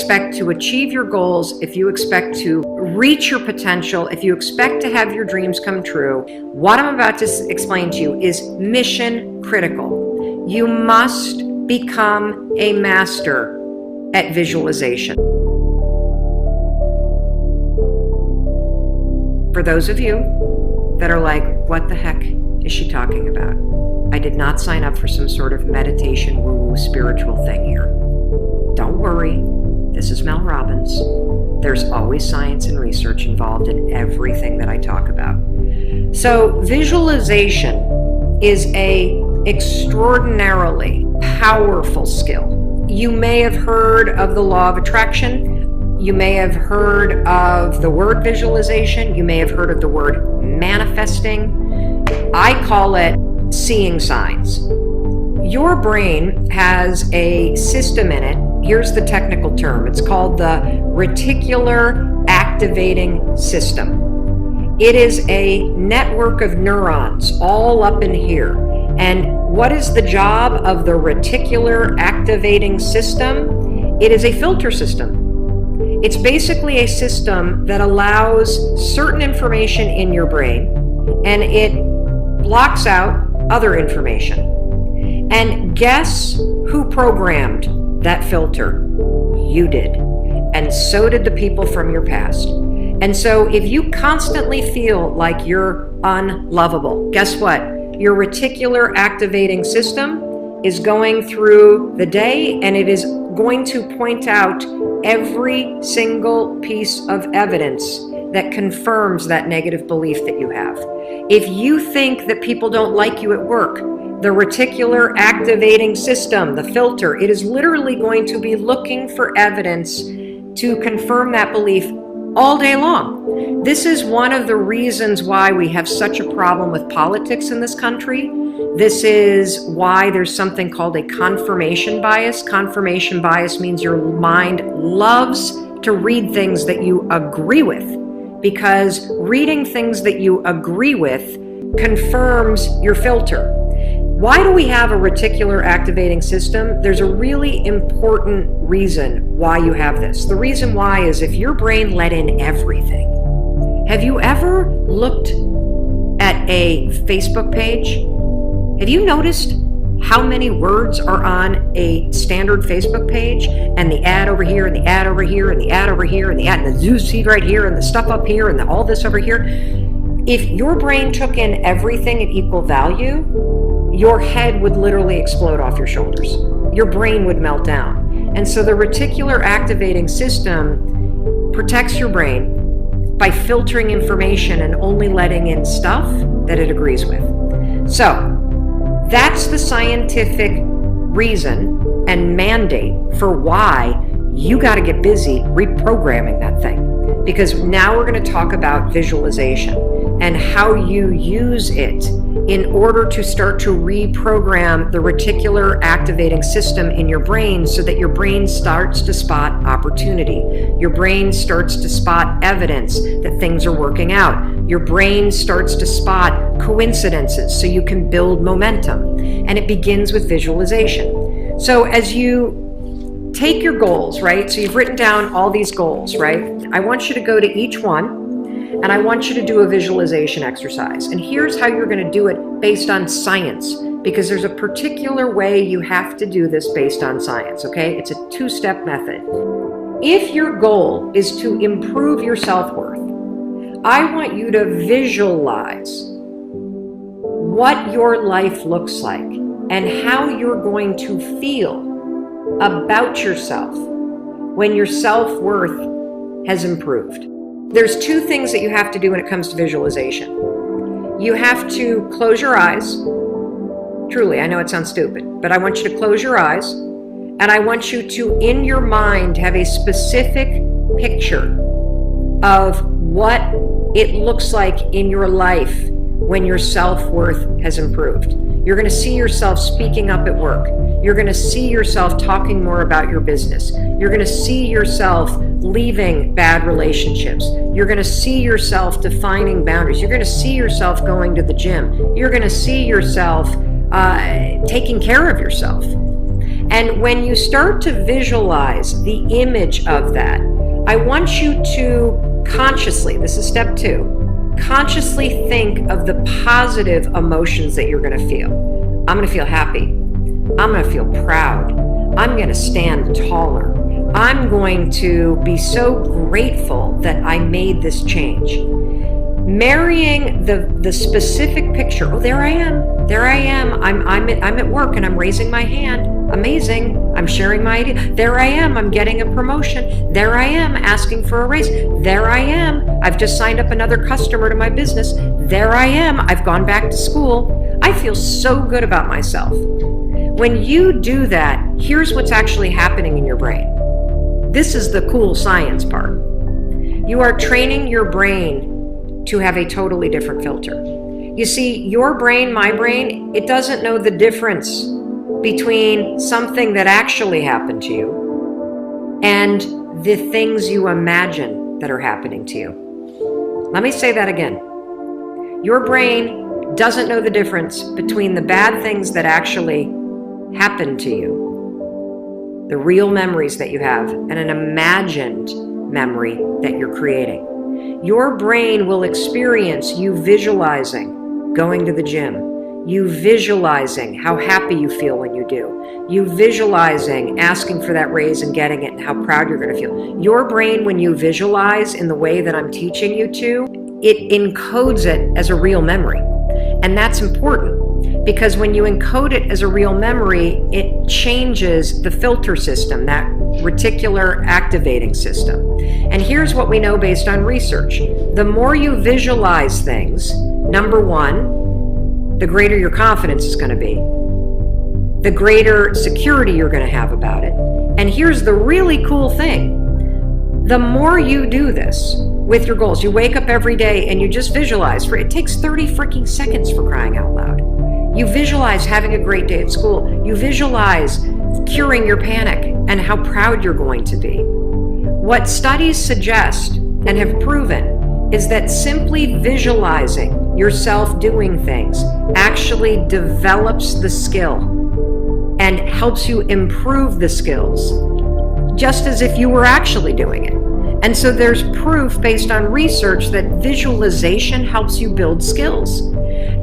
expect to achieve your goals, if you expect to reach your potential, if you expect to have your dreams come true, what I'm about to explain to you is mission critical. You must become a master at visualization. For those of you that are like, what the heck is she talking about? I did not sign up for some sort of meditation woo-woo spiritual thing here. Don't worry, this is Mel Robbins. There's always science and research involved in everything that I talk about. So visualization is an extraordinarily powerful skill. You may have heard of the law of attraction. You may have heard of the word visualization. You may have heard of the word manifesting. I call it seeing signs. Your brain has a system in it. Here's the technical term. It's called the reticular activating system. It is a network of neurons all up in here. And what is the job of the reticular activating system? It is a filter system. It's basically a system that allows certain information in your brain and it blocks out other information. And guess who programmed that filter? You did. And so did the people from your past. And so if you constantly feel like you're unlovable, guess what? Your reticular activating system is going through the day and it is going to point out every single piece of evidence that confirms that negative belief that you have. If you think that people don't like you at work, the reticular activating system, the filter, it is literally going to be looking for evidence to confirm that belief all day long. This is one of the reasons why we have such a problem with politics in this country. This is why there's something called a confirmation bias. Confirmation bias means your mind loves to read things that you agree with, because reading things that you agree with confirms your filter. Why do we have a reticular activating system? There's a really important reason why you have this. The reason why is if your brain let in everything. Have you ever looked at a Facebook page? Have you noticed how many words are on a standard Facebook page, and the ad over here, and the ad over here, and the ad over here, and the ad, and the news feed right here, and the stuff up here, and all this over here? If your brain took in everything at equal value, your head would literally explode off your shoulders. Your brain would melt down. And so the reticular activating system protects your brain by filtering information and only letting in stuff that it agrees with. So that's the scientific reason and mandate for why you got to get busy reprogramming that thing. Because now we're going to talk about visualization and how you use it in order to start to reprogram the reticular activating system in your brain so that your brain starts to spot opportunity. Your brain starts to spot evidence that things are working out. Your brain starts to spot coincidences so you can build momentum. And it begins with visualization. So as you take your goals, right? So you've written down all these goals, right? I want you to go to each one and I want you to do a visualization exercise. And here's how you're going to do it based on science, because there's a particular way you have to do this based on science, okay? It's a two-step method. If your goal is to improve your self-worth, I want you to visualize what your life looks like and how you're going to feel about yourself when your self-worth has improved. There's two things that you have to do when it comes to visualization. You have to close your eyes. Truly, I know it sounds stupid, but I want you to close your eyes, and I want you to, in your mind, have a specific picture of what it looks like in your life when your self-worth has improved. You're going to see yourself speaking up at work. You're going to see yourself talking more about your business. You're going to see yourself leaving bad relationships. You're going to see yourself defining boundaries. You're going to see yourself going to the gym. You're going to see yourself taking care of yourself. And when you start to visualize the image of that, I want you to consciously, this is step 2, consciously think of the positive emotions that you're going to feel. I'm going to feel happy. I'm going to feel proud. I'm going to stand taller. I'm going to be so grateful that I made this change. Marrying the specific picture. Oh, there I am. There I am. I'm at work and I'm raising my hand. Amazing. I'm sharing my idea. There I am. I'm getting a promotion. There I am asking for a raise. There I am. I've just signed up another customer to my business. There I am. I've gone back to school. I feel so good about myself. When you do that, here's what's actually happening in your brain. This is the cool science part. You are training your brain to have a totally different filter. You see, your brain, my brain, it doesn't know the difference between something that actually happened to you and the things you imagine that are happening to you. Let me say that again. Your brain doesn't know the difference between the bad things that actually happened to you, the real memories that you have, and an imagined memory that you're creating. Your brain will experience you visualizing going to the gym, you visualizing how happy you feel when you do, you visualizing asking for that raise and getting it and how proud you're going to feel. Your brain, when you visualize in the way that I'm teaching you to, it encodes it as a real memory. And that's important because when you encode it as a real memory, it changes the filter system, that reticular activating system. And here's what we know based on research. The more you visualize things, number one, the greater your confidence is going to be, the greater security you're going to have about it. And here's the really cool thing. The more you do this with your goals, you wake up every day and you just visualize. It takes 30 freaking seconds, for crying out loud. You visualize having a great day at school. You visualize curing your panic and how proud you're going to be. What studies suggest and have proven is that simply visualizing yourself doing things actually develops the skill and helps you improve the skills, just as if you were actually doing it. And so there's proof based on research that visualization helps you build skills.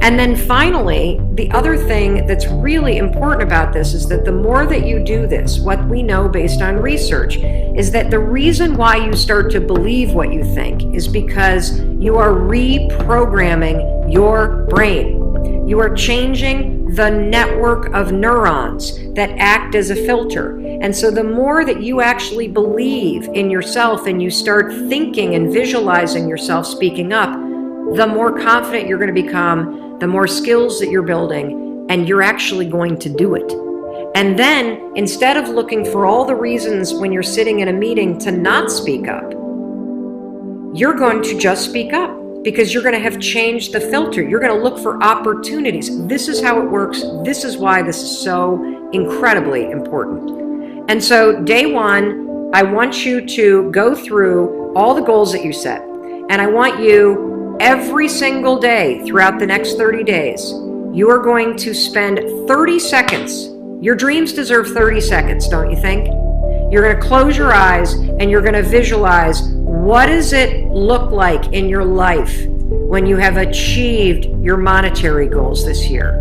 And then finally, the other thing that's really important about this is that the more that you do this, what we know based on research is that the reason why you start to believe what you think is because you are reprogramming your brain. You are changing the network of neurons that act as a filter. And so the more that you actually believe in yourself and you start thinking and visualizing yourself speaking up, the more confident you're going to become, the more skills that you're building, and you're actually going to do it. And then instead of looking for all the reasons when you're sitting in a meeting to not speak up, you're going to just speak up. Because you're going to have changed the filter. You're going to look for opportunities. This is how it works. This is why this is so incredibly important. And so day one, I want you to go through all the goals that you set. And I want you every single day throughout the next 30 days, you are going to spend 30 seconds. Your dreams deserve 30 seconds, don't you think? You're going to close your eyes and you're going to visualize, what does it look like in your life when you have achieved your monetary goals this year?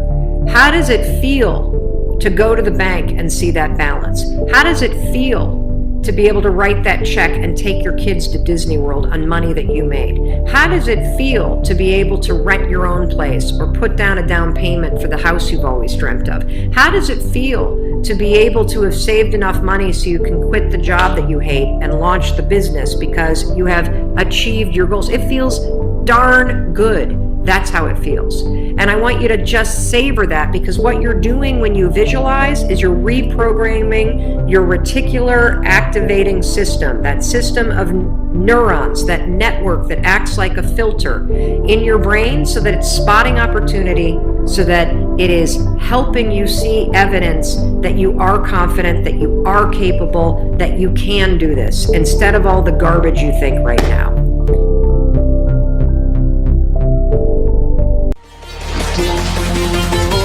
How does it feel to go to the bank and see that balance? How does it feel to be able to write that check and take your kids to Disney World on money that you made? How does it feel to be able to rent your own place or put down a down payment for the house you've always dreamt of? How does it feel to be able to have saved enough money so you can quit the job that you hate and launch the business because you have achieved your goals? It feels darn good. That's how it feels. And I want you to just savor that, because what you're doing when you visualize is you're reprogramming your reticular activating system, that system of neurons, that network that acts like a filter in your brain, so that it's spotting opportunity, so that it is helping you see evidence that you are confident, that you are capable, that you can do this, instead of all the garbage you think right now. Don't